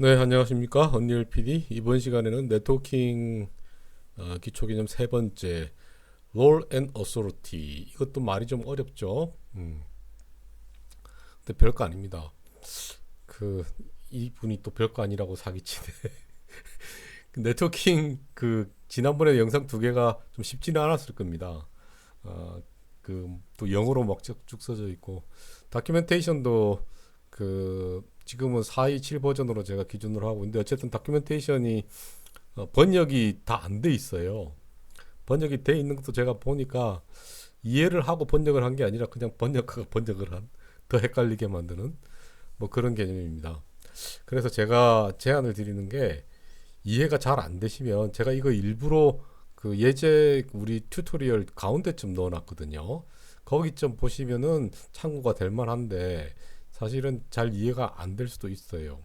네, 안녕하십니까. 언리얼 PD. 이번 시간에는 네트워킹 기초 개념 세 번째, Role and Authority. 이것도 말이 좀 어렵죠. 근데 별거 아닙니다. 그, 이분이 또 별거 아니라고 사기치네. 그 네트워킹 지난번에 영상 두 개가 좀 쉽지는 않았을 겁니다. 어, 또 영어로 막 쭉 써져 있고, 다큐멘테이션도 지금은 4.27 버전으로 제가 기준으로 하고 있는데, 어쨌든 다큐멘테이션이 번역이 다 안 돼 있어요. 번역이 돼 있는 것도 제가 보니까 이해를 하고 번역을 한 게 아니라 그냥 번역하고 번역을 한 더 헷갈리게 만드는 뭐 그런 개념입니다. 그래서 제가 제안을 드리는 게 이해가 잘 안 되시면 제가 이거 일부러 그 예제 우리 튜토리얼 가운데쯤 넣어놨거든요. 거기 좀 보시면은 참고가 될 만한데 사실은 잘 이해가 안 될 수도 있어요.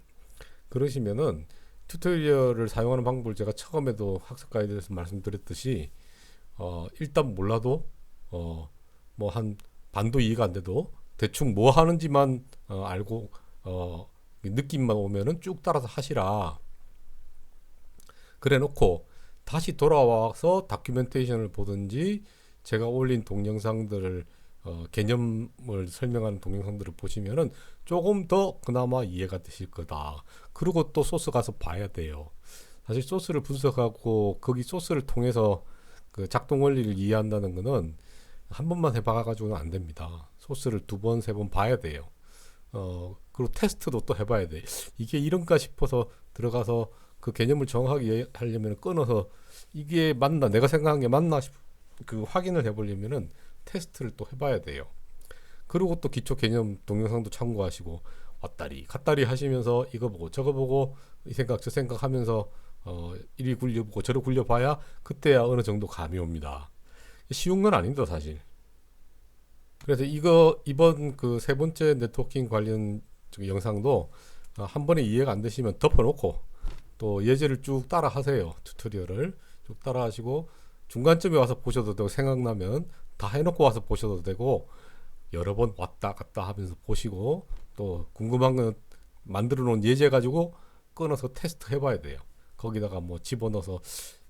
그러시면은 튜토리얼을 사용하는 방법을 제가 처음에도 학습 가이드에서 말씀드렸듯이 일단 몰라도 뭐 한 반도 이해가 안 돼도 대충 뭐 하는지만 알고 느낌만 오면은 쭉 따라서 하시라. 그래 놓고 다시 돌아와서 다큐멘테이션을 보든지 제가 올린 동영상들을 개념을 설명하는 동영상들을 보시면은 조금 더 그나마 이해가 되실 거다. 그리고 또 소스 가서 봐야 돼요. 사실 소스를 분석하고 거기 소스를 통해서 그 작동 원리를 이해한다는 거는 한 번만 해봐가지고는 안 됩니다. 소스를 두 번, 세 번 봐야 돼요. 그리고 테스트도 또 해봐야 돼. 이게 이런가 싶어서 들어가서 그 개념을 정확하게 하려면 끊어서 이게 맞나, 내가 생각한 게 맞나 그 확인을 해보려면은 테스트를 또 해봐야 돼요. 그리고 또 기초 개념 동영상도 참고하시고 왔다리 갔다리 하시면서 이거 보고 저거 보고 이 생각 저 생각 하면서 이리 굴려보고 저리 굴려봐야 그때야 어느 정도 감이 옵니다. 쉬운 건 아닙니다 사실. 그래서 이거 이번 그 세 번째 네트워킹 관련 영상도 한 번에 이해가 안 되시면 덮어놓고 또 예제를 쭉 따라 하세요. 튜토리얼을 쭉 따라 하시고 중간쯤에 와서 보셔도 되고 생각나면 다 해놓고 와서 보셔도 되고 여러 번 왔다 갔다 하면서 보시고 또 궁금한 건 만들어 놓은 예제 가지고 끊어서 테스트 해봐야 돼요. 거기다가 뭐 집어넣어서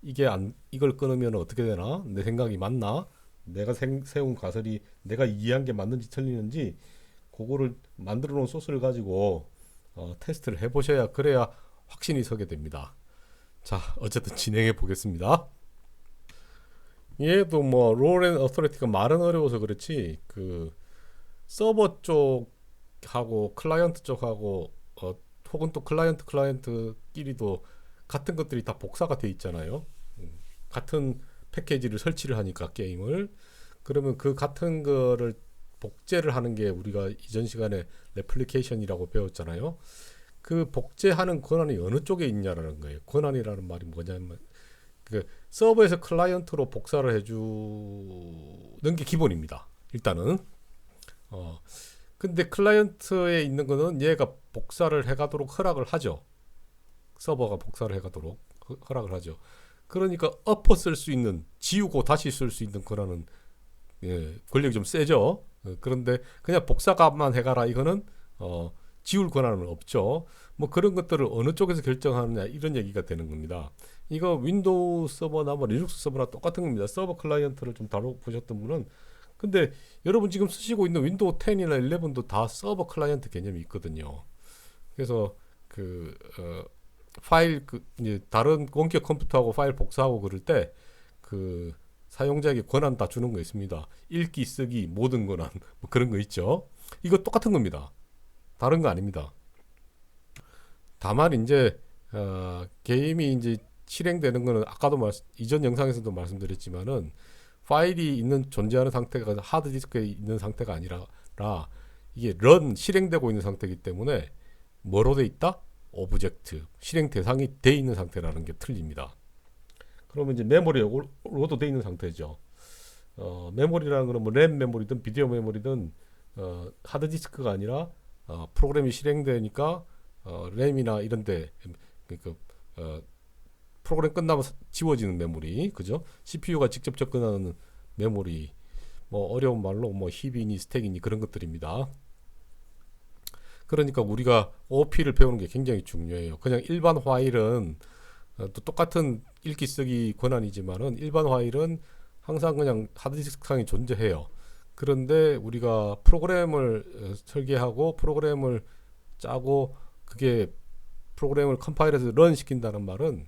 이걸 끊으면 어떻게 되나? 내 생각이 맞나? 내가 세운 가설이 내가 이해한 게 맞는지 틀리는지 그거를 만들어 놓은 소스를 가지고 테스트를 해보셔야 그래야 확신이 서게 됩니다. 자, 어쨌든 진행해 보겠습니다. 얘도 뭐 롤앤 어토리티가 말은 어려워서 그렇지 서버 쪽하고 클라이언트 쪽하고 혹은 또 클라이언트끼리도 같은 것들이 다 복사가 돼 있잖아요. 같은 패키지를 설치를 하니까 게임을 그러면 그 같은 거를 복제를 하는 게 우리가 이전 시간에 레플리케이션이라고 배웠잖아요. 그 복제하는 권한이 어느 쪽에 있냐라는 거예요. 권한이라는 말이 뭐냐면 서버에서 클라이언트로 복사를 해주는 게 기본입니다. 일단은 어 근데 클라이언트에 있는 거는 얘가 복사를 해가도록 허락을 하죠. 서버가 복사를 해가도록 허락을 하죠. 그러니까 엎어 쓸 수 있는 지우고 다시 쓸 수 있는 권한은 권력이 좀 세죠. 그런데 그냥 복사값만 해가라 이거는 지울 권한은 없죠. 뭐 그런 것들을 어느 쪽에서 결정하느냐 이런 얘기가 되는 겁니다. 이거 윈도우 서버나 뭐 리눅스 서버나 똑같은 겁니다. 서버 클라이언트를 좀 다뤄보셨던 분은 근데 여러분 지금 쓰시고 있는 윈도우 10이나 11도 다 서버 클라이언트 개념이 있거든요. 그래서 파일 이제 다른 원격 컴퓨터하고 파일 복사하고 그럴 때 사용자에게 권한 다 주는 거 있습니다. 읽기, 쓰기, 모든 권한 뭐 그런 거 있죠. 이거 똑같은 겁니다. 다른 거 아닙니다. 다만 이제 게임이 이제 실행되는 거는 아까도 이전 영상에서도 말씀드렸지만은 파일이 있는 존재하는 상태가 하드디스크에 있는 상태가 아니라 이게 실행되고 있는 상태이기 때문에 뭐로 돼 있다? 오브젝트 실행 대상이 돼 있는 상태라는 게 틀립니다. 그러면 이제 메모리로도 돼 있는 상태죠. 메모리라는 거는 뭐 램 메모리든 비디오 메모리든 하드디스크가 아니라 프로그램이 실행되니까 램이나 이런데 그러니까 프로그램 끝나면 지워지는 메모리, 그죠? CPU가 직접 접근하는 메모리, 뭐 어려운 말로 뭐 힙이니 스택이니 그런 것들입니다. 그러니까 우리가 OOP를 배우는 게 굉장히 중요해요. 그냥 일반 화일은 또 똑같은 읽기 쓰기 권한이지만은 일반 화일은 항상 그냥 하드디스크 상에 존재해요. 그런데 우리가 프로그램을 설계하고 프로그램을 짜고 그게 프로그램을 컴파일해서 런 시킨다는 말은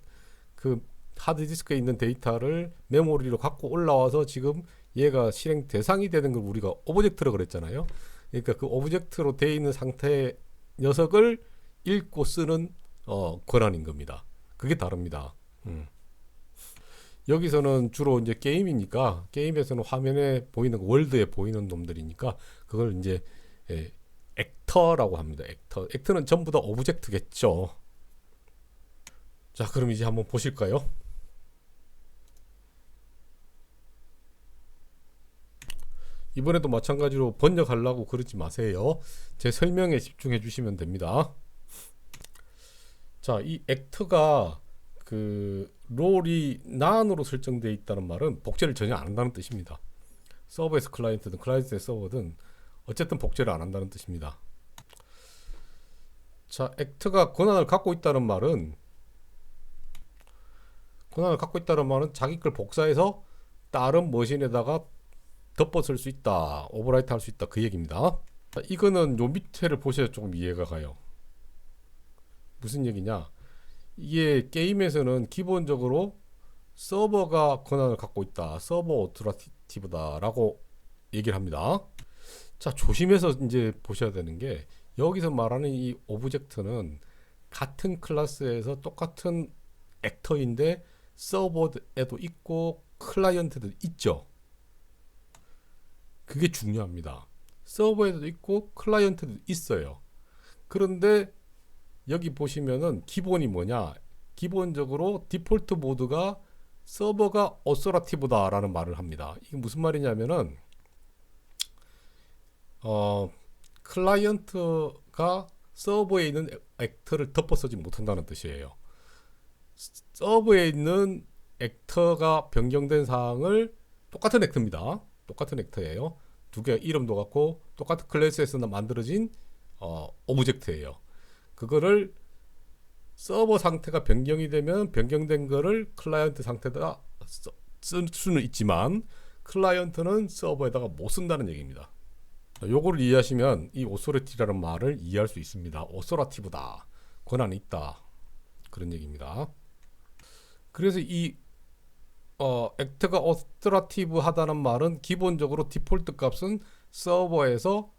그 하드디스크에 있는 데이터를 메모리로 갖고 올라와서 지금 얘가 실행 대상이 되는 걸 우리가 오브젝트로 그랬잖아요. 그러니까 그 오브젝트로 되어 있는 상태의 녀석을 읽고 쓰는 권한인 겁니다. 그게 다릅니다. 여기서는 주로 이제 게임이니까 게임에서는 화면에 보이는 월드에 보이는 놈들이니까 그걸 이제 액터라고 합니다. 액터는 전부 다 오브젝트겠죠. 자, 그럼 이제 한번 보실까요? 이번에도 마찬가지로 번역하려고 그러지 마세요. 제 설명에 집중해 주시면 됩니다. 자, 이 액터가 그 롤이 난으로 설정되어 있다는 말은 복제를 전혀 안 한다는 뜻입니다. 서버에서 클라이언트든 클라이언트에서 서버든 어쨌든 복제를 안 한다는 뜻입니다. 자, 액터가 권한을 갖고 있다는 말은 자기 걸 복사해서 다른 머신에다가 덮어 쓸 수 있다, 오버라이트 할 수 있다, 그 얘기입니다. 자, 이거는 요 밑에를 보셔야 조금 이해가 가요. 무슨 얘기냐? 이게 게임에서는 기본적으로 서버가 권한을 갖고 있다, 서버 오토라티브다 라고 얘기를 합니다. 자, 조심해서 이제 보셔야 되는 게 여기서 말하는 이 오브젝트는 같은 클래스에서 똑같은 액터인데 서버에도 있고 클라이언트도 있죠. 그게 중요합니다. 서버에도 있고 클라이언트도 있어요. 그런데 여기 보시면은 기본이 뭐냐? 기본적으로 디폴트 모드가 서버가 어소라티브다 라는 말을 합니다. 이게 무슨 말이냐면은 클라이언트가 서버에 있는 액터를 덮어 쓰지 못한다는 뜻이에요. 서버에 있는 액터가 변경된 사항을 똑같은 액터입니다. 똑같은 액터예요. 두 개 이름도 같고 똑같은 클래스에서 만들어진 오브젝트예요. 그거를 서버 상태가 변경이 되면 변경된 거를 클라이언트 상태에다 쓸 수는 있지만 클라이언트는 서버에다가 못 쓴다는 얘기입니다. 요거를 이해하시면 이 오소리티라는 말을 이해할 수 있습니다. 오소라티브다, 권한이 있다, 그런 얘기입니다. 그래서 이 액터가 오소라티브 하다는 말은 기본적으로 디폴트 값은 서버에서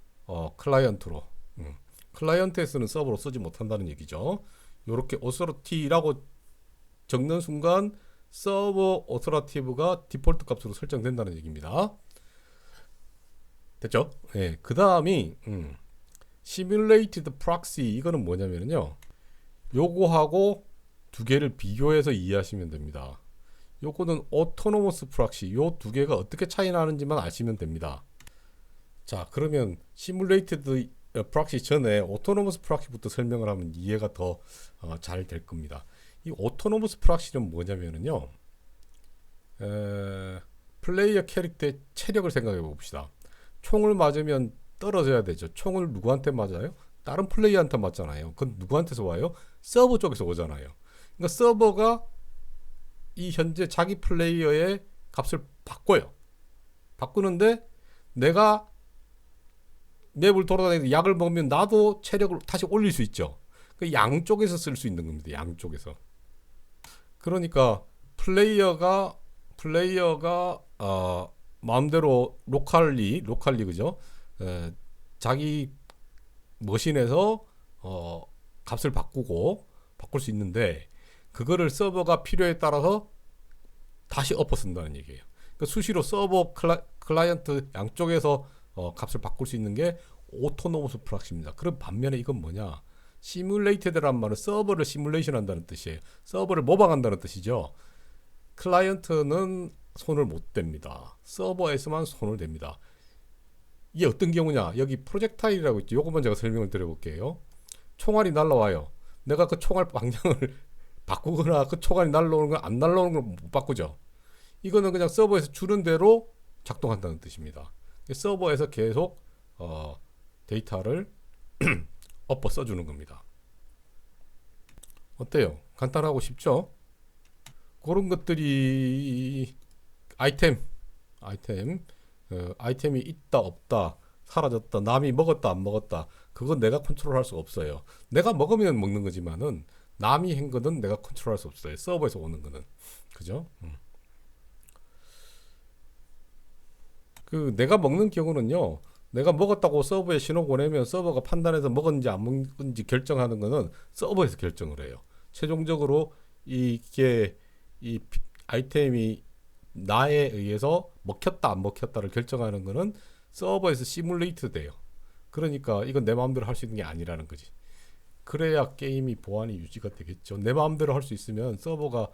클라이언트로, 클라이언트에서는 서버로 쓰지 못한다는 얘기죠. 이렇게 오소리티라고 적는 순간 서버 오소라티브가 디폴트 값으로 설정된다는 얘기입니다. 됐죠? 예. 그 다음이 simulated proxy, 이거는 뭐냐면요, 요거하고 두 개를 비교해서 이해하시면 됩니다. 요거는 autonomous proxy, 요 두 개가 어떻게 차이 나는지만 아시면 됩니다. 자, 그러면 simulated proxy 전에 autonomous proxy부터 설명을 하면 이해가 더 잘 될 겁니다. 이 autonomous proxy는 뭐냐면요, 플레이어 캐릭터의 체력을 생각해 봅시다. 총을 맞으면 떨어져야 되죠. 총을 누구한테 맞아요? 다른 플레이어한테 맞잖아요. 그건 누구한테서 와요? 서버 쪽에서 오잖아요. 그러니까 서버가 이 현재 자기 플레이어의 값을 바꿔요. 바꾸는데 내가 맵을 돌아다니면서 약을 먹으면 나도 체력을 다시 올릴 수 있죠. 그 양쪽에서 쓸 수 있는 겁니다. 양쪽에서. 그러니까 플레이어가 마음대로 로컬리 그죠? 자기 머신에서 값을 바꿀 수 있는데 그거를 서버가 필요에 따라서 다시 엎어 쓴다는 얘기예요. 그러니까 수시로 서버 클라이언트 양쪽에서 값을 바꿀 수 있는 게 오토노머스 프락시입니다. 그럼 반면에 이건 뭐냐? 시뮬레이티드란 말은 서버를 시뮬레이션 한다는 뜻이에요. 서버를 모방한다는 뜻이죠. 클라이언트는 손을 못 댑니다. 서버에서만 손을 댑니다. 이게 어떤 경우냐? 여기 프로젝타일이라고 있죠. 요것만 제가 설명을 드려볼게요. 총알이 날라와요. 내가 그 총알 방향을 바꾸거나 그 총알이 날라오는 걸 안 날라오는 걸 못 바꾸죠. 이거는 그냥 서버에서 주는 대로 작동한다는 뜻입니다. 서버에서 계속 데이터를 엎어 써주는 겁니다. 어때요? 간단하고 쉽죠? 그런 것들이 아이템, 아이템이 있다 없다, 사라졌다, 남이 먹었다 안 먹었다, 그건 내가 컨트롤할 수 없어요. 내가 먹으면 먹는 거지만은 남이 한 거는 내가 컨트롤할 수 없어요. 서버에서 오는 거는. 그죠? 그 내가 먹는 경우는요. 내가 먹었다고 서버에 신호 보내면 서버가 판단해서 먹었는지 안 먹었는지 결정하는 거는 서버에서 결정을 해요. 최종적으로 이게 이 아이템이 나에 의해서 먹혔다 안 먹혔다를 결정하는 거는 서버에서 시뮬레이트 돼요. 그러니까 이건 내 마음대로 할 수 있는 게 아니라는 거지. 그래야 게임이 보안이 유지가 되겠죠. 내 마음대로 할 수 있으면 서버가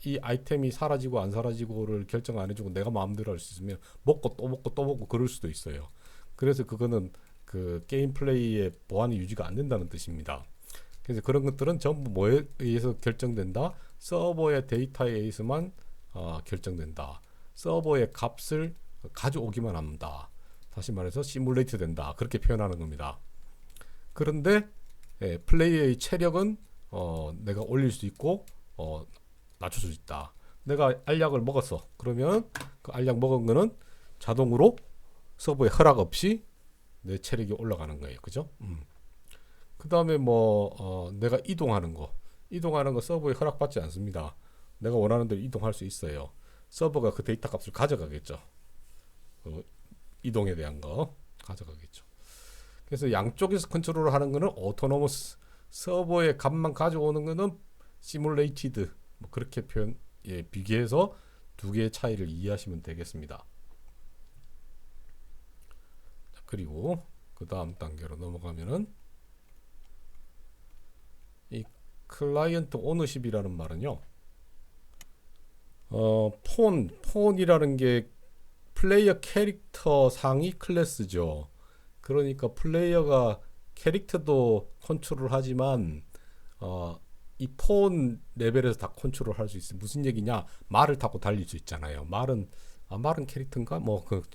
이 아이템이 사라지고 안 사라지고를 결정 안 해주고 내가 마음대로 할 수 있으면 먹고 또 먹고 또 먹고 그럴 수도 있어요. 그래서 그거는 그 게임 플레이의 보안이 유지가 안 된다는 뜻입니다. 그래서 그런 것들은 전부 뭐에 의해서 결정된다? 서버의 데이터에 의해서만 결정된다. 서버의 값을 가져오기만 합니다. 다시 말해서 시뮬레이트 된다. 그렇게 표현하는 겁니다. 그런데 플레이어의 체력은 내가 올릴 수 있고 낮출 수 있다. 내가 알약을 먹었어. 그러면 그 알약 먹은 거는 자동으로 서버에 허락 없이 내 체력이 올라가는 거예요. 그죠? 그 다음에 내가 이동하는 거 서버에 허락받지 않습니다. 내가 원하는 대로 이동할 수 있어요. 서버가 그 데이터 값을 가져가겠죠. 이동에 대한 거 가져가겠죠. 그래서 양쪽에서 컨트롤을 하는 거는 오토노머스, 서버의 값만 가져오는 거는 시뮬레이티드, 그렇게 비교해서 두 개의 차이를 이해하시면 되겠습니다. 자, 그리고 그 다음 단계로 넘어가면은 이 클라이언트 오너십이라는 말은요, 폰이라는 게 플레이어 캐릭터 상위 클래스죠. 그러니까 플레이어가 캐릭터도 컨트롤 하지만 이 폰 레벨에서 다 컨트롤 할 수 있어요. 무슨 얘기냐? 말을 타고 달릴 수 있잖아요. 말은 캐릭터인가?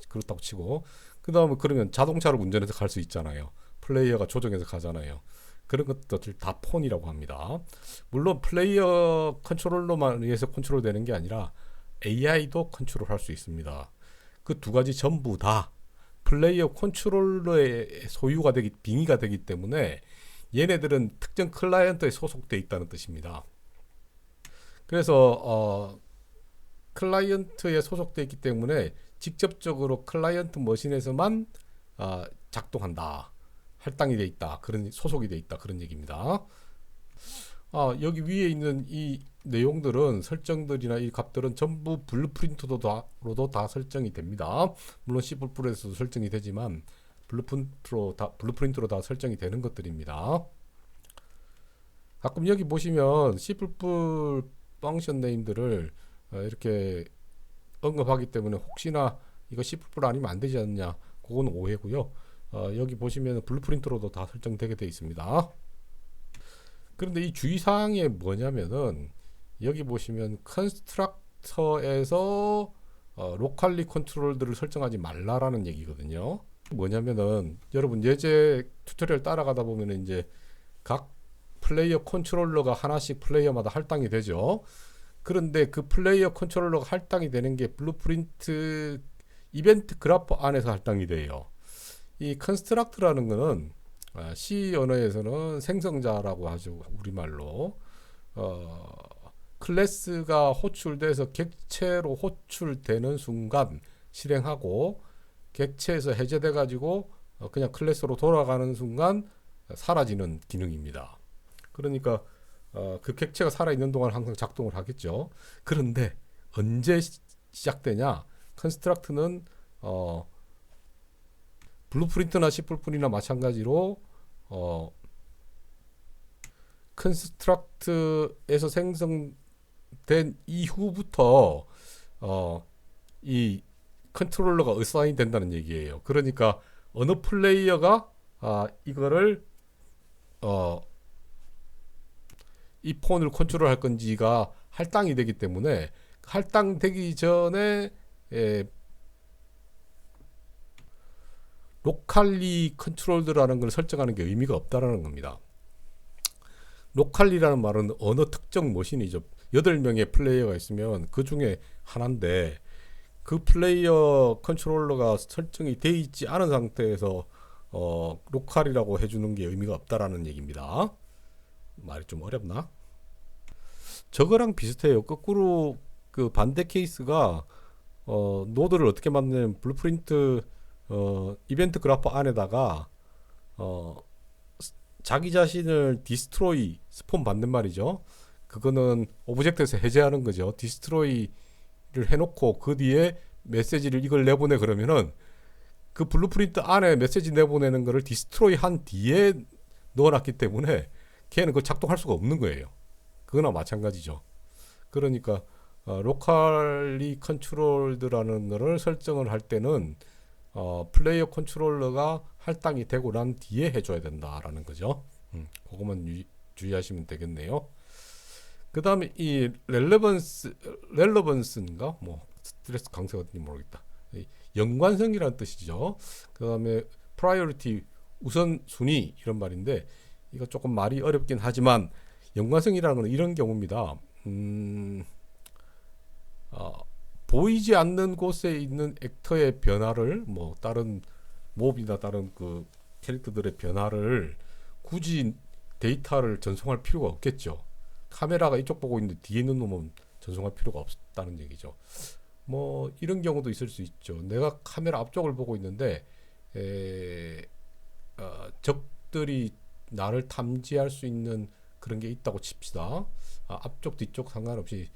그렇다고 치고, 그 다음에 그러면 자동차를 운전해서 갈 수 있잖아요. 플레이어가 조정해서 가잖아요. 그런 것들 다 폰이라고 합니다. 물론 플레이어 컨트롤러만 의해서 컨트롤 되는 게 아니라 AI도 컨트롤 할 수 있습니다. 그 두 가지 전부 다 플레이어 컨트롤러의 소유가 빙의가 되기 때문에 얘네들은 특정 클라이언트에 소속돼 있다는 뜻입니다. 그래서 클라이언트에 소속돼 있기 때문에 직접적으로 클라이언트 머신에서만 작동한다, 할당이 돼 있다, 그런 소속이 돼 있다, 그런 얘기입니다. 여기 위에 있는 이 내용들은 설정들이나 이 값들은 전부 블루프린트로도 다 설정이 됩니다. 물론 C++에서도 설정이 되지만 블루프린트로 다 설정이 되는 것들입니다. 가끔 여기 보시면 C++ 펑션 네임들을 이렇게 언급하기 때문에 혹시나 이거 C++ 아니면 안 되지 않냐, 그건 오해고요. 여기 보시면 블루프린트로도 다 설정되게 되어 있습니다. 그런데 이 주의사항이 뭐냐면은 여기 보시면 컨스트럭터에서 로컬리 컨트롤들을 설정하지 말라라는 얘기거든요. 뭐냐면은 여러분 예제 튜토리얼 따라가다 보면 이제 각 플레이어 컨트롤러가 하나씩 플레이어마다 할당이 되죠. 그런데 그 플레이어 컨트롤러가 할당이 되는 게 블루프린트 이벤트 그래프 안에서 할당이 돼요. 이 컨스트럭트라는 거는 C 언어에서는 생성자라고 하죠. 우리말로 클래스가 호출돼서 객체로 호출되는 순간 실행하고 객체에서 해제돼 가지고 그냥 클래스로 돌아가는 순간 사라지는 기능입니다. 그러니까 그 객체가 살아있는 동안 항상 작동을 하겠죠. 그런데 언제 시작되냐? 컨스트럭트는 블루프린트나 C++이나 마찬가지로 컨스트럭트에서 생성된 이후부터 이 컨트롤러가 어사인 된다는 얘기예요. 그러니까 어느 플레이어가 이거를 이 폰을 컨트롤할 건지가 할당이 되기 때문에 할당되기 전에 로컬리 컨트롤드라는 걸 설정하는 게 의미가 없다라는 겁니다. 로컬리라는 말은 어느 특정 머신이죠. 8명의 플레이어가 있으면 그 중에 하나인데 그 플레이어 컨트롤러가 설정이 되어 있지 않은 상태에서 로컬이라고 해주는 게 의미가 없다라는 얘기입니다. 말이 좀 어렵나? 저거랑 비슷해요. 거꾸로 그 반대 케이스가 노드를 어떻게 만드냐면 블루프린트 이벤트 그래프 안에다가 어, 자기 자신을 디스트로이 스폰 받는 말이죠. 그거는 오브젝트에서 해제하는 거죠. 디스트로이를 해놓고 그 뒤에 메시지를 이걸 내보내 그러면은 그 블루프린트 안에 메시지 내보내는 거를 디스트로이 한 뒤에 넣어놨기 때문에 걔는 그걸 작동할 수가 없는 거예요. 그거나 마찬가지죠. 그러니까 로컬리 컨트롤드라는 거를 설정을 할 때는 플레이어 컨트롤러가 할당이 되고 난 뒤에 해줘야 된다라는 거죠. 그것만 주의하시면 되겠네요. 그 다음에 이 렐러번스인가 뭐 스트레스 강세가 어딘지 모르겠다. 연관성이라는 뜻이죠. 그 다음에 프라이어리티 우선순위 이런 말인데 이거 조금 말이 어렵긴 하지만 연관성이라는 건 이런 경우입니다. 보이지 않는 곳에 있는 액터의 변화를 뭐 다른 몹이나 다른 그 캐릭터들의 변화를 굳이 데이터를 전송할 필요가 없겠죠. 카메라가 이쪽 보고 있는데 뒤에 있는 놈은 전송할 필요가 없다는 얘기죠. 뭐 이런 경우도 있을 수 있죠. 내가 카메라 앞쪽을 보고 있는데 적들이 나를 탐지할 수 있는 그런 게 있다고 칩시다. 앞쪽 뒤쪽 상관없이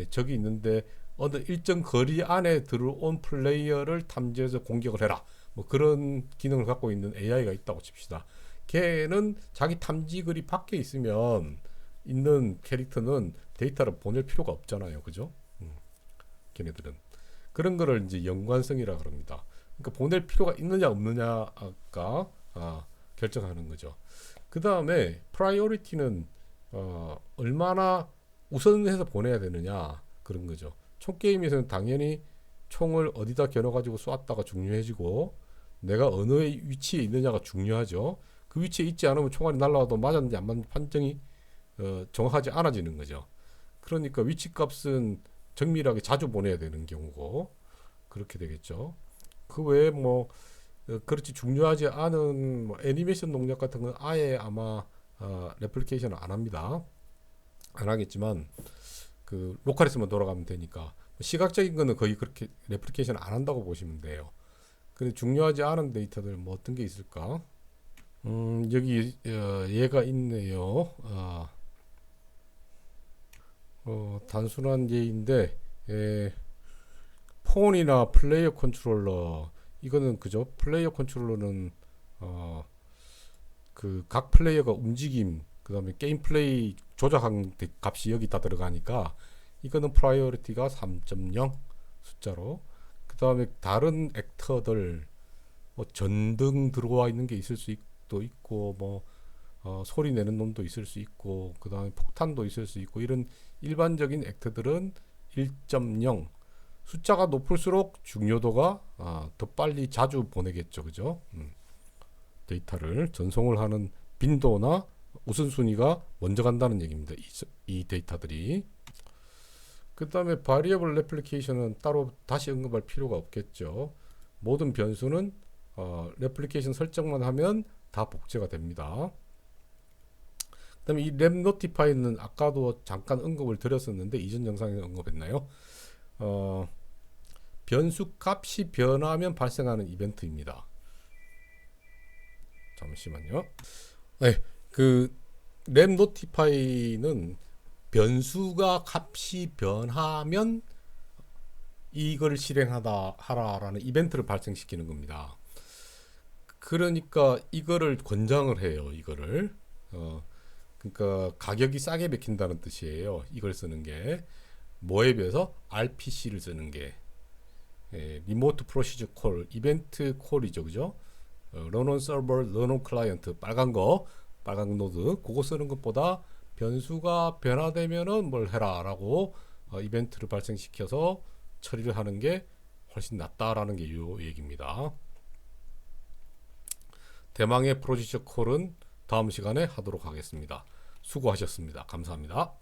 적이 있는데 어느 일정 거리 안에 들어온 플레이어를 탐지해서 공격을 해라. 뭐 그런 기능을 갖고 있는 AI가 있다고 칩시다. 걔는 자기 탐지 거리 밖에 있으면 있는 캐릭터는 데이터를 보낼 필요가 없잖아요. 그죠? 걔네들은. 그런 거를 이제 연관성이라 그럽니다. 그러니까 보낼 필요가 있느냐 없느냐가 결정하는 거죠. 그 다음에 프라이오리티는 얼마나 우선해서 보내야 되느냐 그런 거죠. 총 게임에서는 당연히 총을 어디다 겨눠가지고 쏘았다가 중요해지고 내가 어느 위치에 있느냐가 중요하죠. 그 위치에 있지 않으면 총알이 날라와도 맞았는지 안 맞는지 판정이 정확하지 않아지는 거죠. 그러니까 위치 값은 정밀하게 자주 보내야 되는 경우고 그렇게 되겠죠. 그 외에 뭐 그렇지 중요하지 않은 뭐 애니메이션 동작 같은 건 아예 아마 레플리케이션을 안 합니다. 안 하겠지만 그 로컬에서만 돌아가면 되니까 시각적인 거는 거의 그렇게 레플리케이션 안 한다고 보시면 돼요. 근데 중요하지 않은 데이터들 뭐 어떤 게 있을까? 여기 얘가 있네요. 단순한 예인데 폰이나 플레이어 컨트롤러 이거는 그죠? 플레이어 컨트롤러는 그 각 플레이어가 움직임 그 다음에 게임 플레이 조작한 값이 여기 다 들어가니까 이거는 프라이어리티가 3.0 숫자로 그 다음에 다른 액터들 뭐 전등 들어와 있는 게 있을 수도 있고 뭐 소리 내는 놈도 있을 수 있고 그 다음에 폭탄도 있을 수 있고 이런 일반적인 액터들은 1.0 숫자가 높을수록 중요도가 더 빨리 자주 보내겠죠. 그죠? 데이터를 전송을 하는 빈도나 우선순위가 먼저 간다는 얘기입니다. 이 데이터들이. 그 다음에 바리어블 레플리케이션은 따로 다시 언급할 필요가 없겠죠. 모든 변수는 레플리케이션 설정만 하면 다 복제가 됩니다. 그 다음에 이 랩 노티파이는 아까도 잠깐 언급을 드렸었는데 이전 영상에 언급했나요? 변수 값이 변하면 발생하는 이벤트입니다. 잠시만요. 네, 그 랩 노티파이는 변수가 값이 변하면 이걸 하라라는 이벤트를 발생시키는 겁니다. 그러니까 이거를 권장을 해요. 이거를 그러니까 가격이 싸게 맥힌다는 뜻이에요. 이걸 쓰는 게 뭐에 비해서 RPC를 쓰는 게 리모트 프로시저 콜 이벤트 콜이죠, 그죠? 런온 서버, 런온 클라이언트 빨간 노드 그거 쓰는 것보다 변수가 변화되면은 뭘 해라라고 이벤트를 발생시켜서 처리를 하는 게 훨씬 낫다라는 게 이 얘기입니다. 대망의 프로듀서 콜은 다음 시간에 하도록 하겠습니다. 수고하셨습니다. 감사합니다.